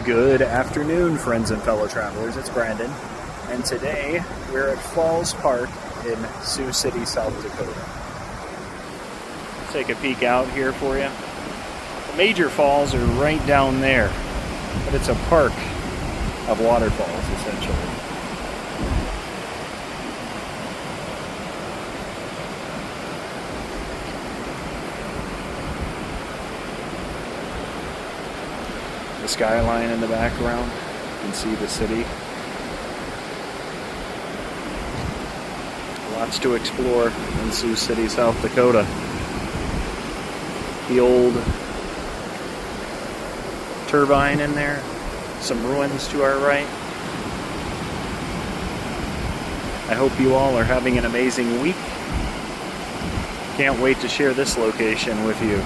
Good afternoon, friends and fellow travelers. It's Brandon, and today we're at Falls Park in Sioux City, South Dakota. Take a peek out here for you. The major falls are right down there, but it's a park of waterfalls, essentially. The skyline in the background, you can see the city. Lots to explore in Sioux City, South Dakota. The old turbine in there, some ruins to our right. I hope you all are having an amazing week. Can't wait to share this location with you.